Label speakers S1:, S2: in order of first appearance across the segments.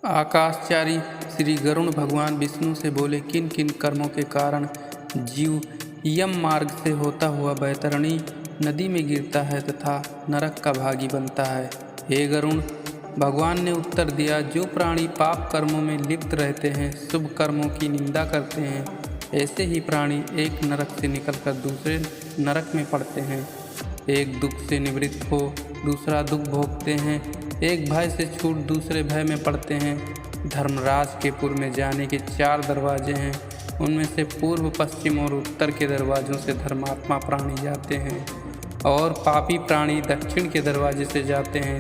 S1: आकाशचारी श्री गरुण भगवान विष्णु से बोले, किन किन कर्मों के कारण जीव यम मार्ग से होता हुआ बैतरणी नदी में गिरता है तथा नरक का भागी बनता है। हे गरुण, भगवान ने उत्तर दिया, जो प्राणी पाप कर्मों में लिप्त रहते हैं, शुभ कर्मों की निंदा करते हैं, ऐसे ही प्राणी एक नरक से निकलकर दूसरे नरक में पड़ते हैं। एक दुख से निवृत्त हो दूसरा दुख भोगते हैं, एक भय से छूट दूसरे भय में पड़ते हैं। धर्मराज के पुर में जाने के 4 दरवाजे हैं, उनमें से पूर्व, पश्चिम और उत्तर के दरवाज़ों से धर्मात्मा प्राणी जाते हैं और पापी प्राणी दक्षिण के दरवाजे से जाते हैं।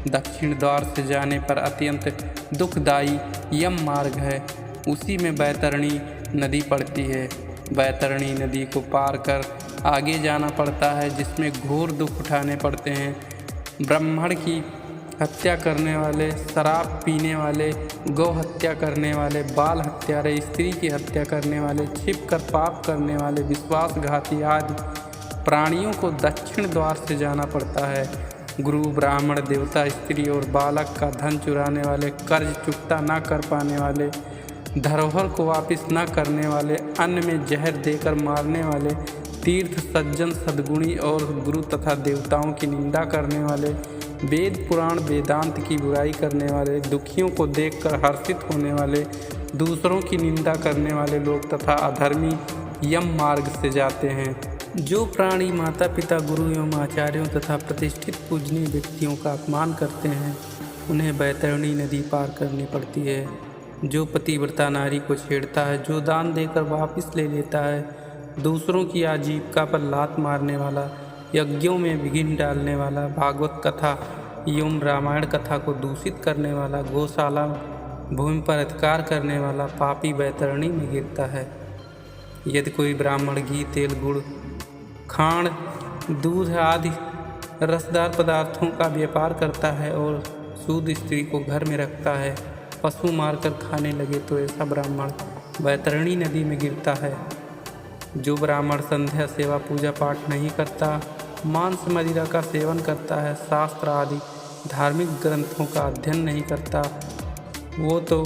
S1: दक्षिण द्वार से जाने पर अत्यंत दुखदायी यम मार्ग है, उसी में बैतरणी नदी पड़ती है। बैतरणी नदी को पार कर आगे जाना पड़ता है, जिसमें घोर दुख उठाने पड़ते हैं। ब्राह्मण की हत्या करने वाले, शराब पीने वाले, गौ हत्या करने वाले, बाल हत्यारे, स्त्री की हत्या करने वाले, छिपकर पाप करने वाले, विश्वासघाती आदि प्राणियों को दक्षिण द्वार से जाना पड़ता है। गुरु, ब्राह्मण, देवता, स्त्री और बालक का धन चुराने वाले, कर्ज चुकता न कर पाने वाले, धरोहर को वापस न करने वाले, अन्न में जहर देकर मारने वाले, तीर्थ, सज्जन, सद्गुणी और गुरु तथा देवताओं की निंदा करने वाले, वेद पुराण वेदांत की बुराई करने वाले, दुखियों को देखकर हर्षित होने वाले, दूसरों की निंदा करने वाले लोग तथा अधर्मी यम मार्ग से जाते हैं। जो प्राणी माता पिता, गुरु एवं आचार्यों तथा प्रतिष्ठित पूजनीय व्यक्तियों का अपमान करते हैं, उन्हें बैतरणी नदी पार करनी पड़ती है। जो पतिव्रता नारी को छेड़ता है, जो दान देकर वापस ले लेता है, दूसरों की आजीविका पर लात मारने वाला, यज्ञों में विघ्न डालने वाला, भागवत कथा एवं रामायण कथा को दूषित करने वाला, गौशाला भूमि पर अधिकार करने वाला पापी बैतरणी में गिरता है। यदि कोई ब्राह्मण घी, तेल, गुड़, खांड, दूध आदि रसदार पदार्थों का व्यापार करता है और शुद्ध स्त्री को घर में रखता है, पशु मारकर खाने लगे, तो ऐसा ब्राह्मण बैतरणी नदी में गिरता है। जो ब्राह्मण संध्या सेवा पूजा पाठ नहीं करता, मांस मदिरा का सेवन करता है, शास्त्र आदि धार्मिक ग्रंथों का अध्ययन नहीं करता, वो तो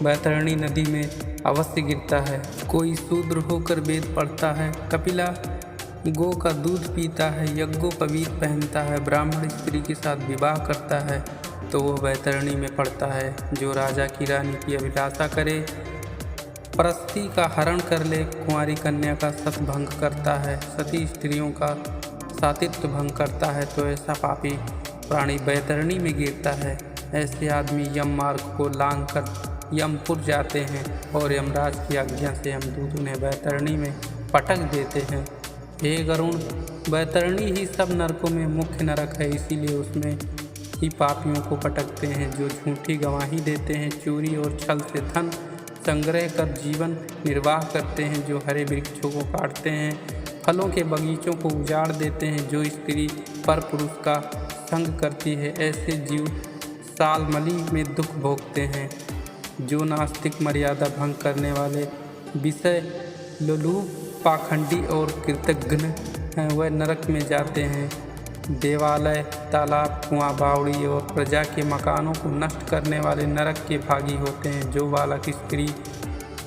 S1: बैतरणी नदी में अवश्य गिरता है। कोई शूद्र होकर वेद पढ़ता है, कपिला गौ का दूध पीता है, यज्ञोपवीत पहनता है, ब्राह्मण स्त्री के साथ विवाह करता है, तो वह बैतरणी में पड़ता है। जो राजा की रानी की अभिलाषा करे, परस्ती का हरण कर ले, कुंवारी कन्या का सत भंग करता है, सती स्त्रियों का सातित्व भंग करता है, तो ऐसा पापी प्राणी बैतरणी में गिरता है। ऐसे आदमी यम मार्ग को लांघ कर यमपुर जाते हैं और यमराज की आज्ञा से यमदूत उन्हें बैतरणी में पटक देते हैं। हे गरुण, बैतरणी ही सब नरकों में मुख्य नरक है, इसीलिए उसमें ही पापियों को पटकते हैं। जो झूठी गवाही देते हैं, चोरी और छल से धन संग्रह कर जीवन निर्वाह करते हैं, जो हरे वृक्षों को काटते हैं, फलों के बगीचों को उजाड़ देते हैं, जो स्त्री पर पुरुष का संग करती है, ऐसे जीव सालमली में दुख भोगते हैं। जो नास्तिक, मर्यादा भंग करने वाले, विषय लोलुप, पाखंडी और कृतघ्न हैं, वह नरक में जाते हैं। देवालय, तालाब, कुआं, बावड़ी और प्रजा के मकानों को नष्ट करने वाले नरक के भागी होते हैं। जो बालक, स्त्री,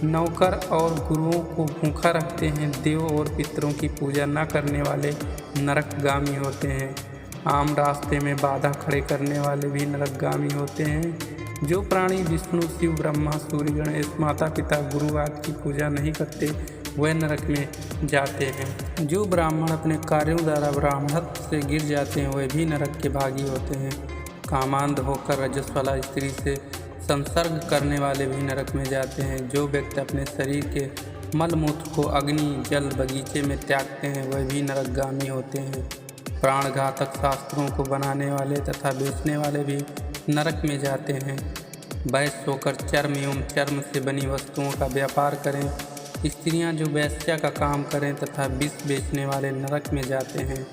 S1: नौकर और गुरुओं को भूखा रखते हैं, देव और पितरों की पूजा न करने वाले नरकगामी होते हैं। आम रास्ते में बाधा खड़े करने वाले भी नरकगामी होते हैं। जो प्राणी विष्णु, शिव, ब्रह्मा, सूर्य, गणेश, माता पिता, गुरु आदि की पूजा नहीं करते, वह नरक में जाते हैं। जो ब्राह्मण अपने कार्यों द्वारा ब्राह्मणत्व से गिर जाते हैं, वह भी नरक के भागी होते हैं। कामांध होकर रजस्वला स्त्री से संसर्ग करने वाले भी नरक में जाते हैं। जो व्यक्ति अपने शरीर के मलमूत्र को अग्नि, जल, बगीचे में त्यागते हैं, वह भी नरकगामी होते हैं। प्राणघातक शास्त्रों को बनाने वाले तथा बेचने वाले भी नरक में जाते हैं। वैश्य होकर चर्म एवं चर्म से बनी वस्तुओं का व्यापार करें, स्त्रियां जो वेश्या का काम करें तथा विष बेचने वाले नरक में जाते हैं।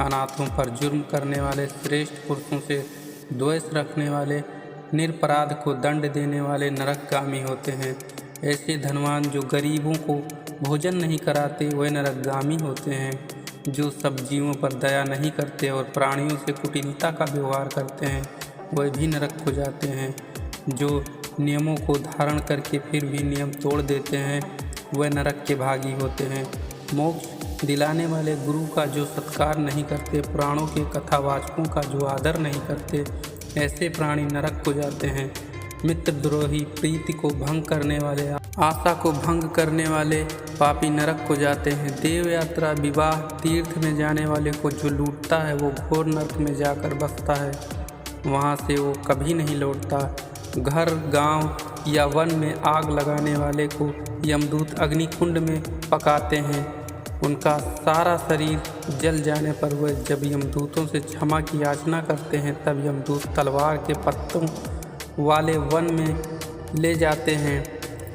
S1: अनाथों पर जुर्म करने वाले, श्रेष्ठ पुरुषों से द्वेष रखने वाले, निरपराध को दंड देने वाले नरकगामी होते हैं। ऐसे धनवान जो गरीबों को भोजन नहीं कराते, वे नरकगामी होते हैं। जो सब जीवों पर दया नहीं करते और प्राणियों से कुटिलता का व्यवहार करते हैं, वे भी नरक को जाते हैं। जो नियमों को धारण करके फिर भी नियम तोड़ देते हैं वह नरक के भागी होते हैं। मोक्ष दिलाने वाले गुरु का जो सत्कार नहीं करते, पुराणों के कथावाचकों का जो आदर नहीं करते, ऐसे प्राणी नरक को जाते हैं। मित्रद्रोही, प्रीति को भंग करने वाले, आशा को भंग करने वाले पापी नरक को जाते हैं। देव यात्रा, विवाह, तीर्थ में जाने वाले को जो लूटता है वो घोर नरक में जाकर बसता है, वहाँ से वो कभी नहीं लौटता। घर, गांव या वन में आग लगाने वाले को यमदूत अग्निकुंड में पकाते हैं। उनका सारा शरीर जल जाने पर वह जब यमदूतों से क्षमा की याचना करते हैं तब यमदूत तलवार के पत्तों वाले वन में ले जाते हैं।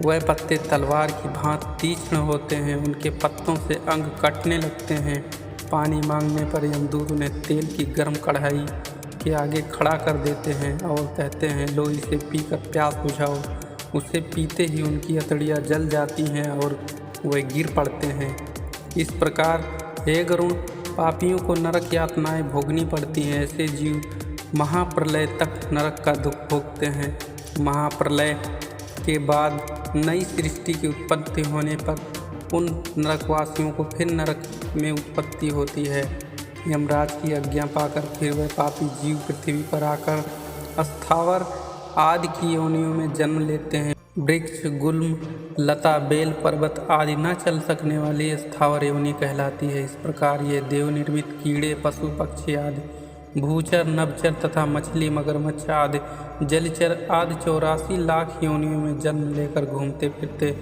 S1: वह पत्ते तलवार की भांति तीक्ष्ण होते हैं, उनके पत्तों से अंग कटने लगते हैं। पानी मांगने पर यमदूत उन्हें तेल की गर्म कढ़ाई के आगे खड़ा कर देते हैं और कहते हैं, लो इसे पीकर प्यास बुझाओ। उसे पीते ही उनकी हथेलियाँ जल जाती हैं और वह गिर पड़ते हैं। इस प्रकार हे गरुण, पापियों को नरक यातनाएं भोगनी पड़ती हैं। ऐसे जीव महाप्रलय तक नरक का दुख भोगते हैं। महाप्रलय के बाद नई सृष्टि की उत्पत्ति होने पर उन नरकवासियों को फिर नरक में उत्पत्ति होती है। यमराज की आज्ञा पाकर फिर वह पापी जीव पृथ्वी पर आकर स्थावर आदि की योनियों में जन्म लेते हैं। वृक्ष, गुल्म, लता, बेल, पर्वत आदि न चल सकने वाली स्थावर योनि कहलाती है। इस प्रकार ये देव निर्मित कीड़े, पशु, पक्षी आदि, भूचर, नभचर तथा मछली, मगरमच्छ आदि जलचर आदि 84 लाख योनियों में जन्म लेकर घूमते फिरते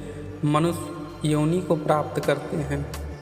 S1: मनुष्य योनि को प्राप्त करते हैं।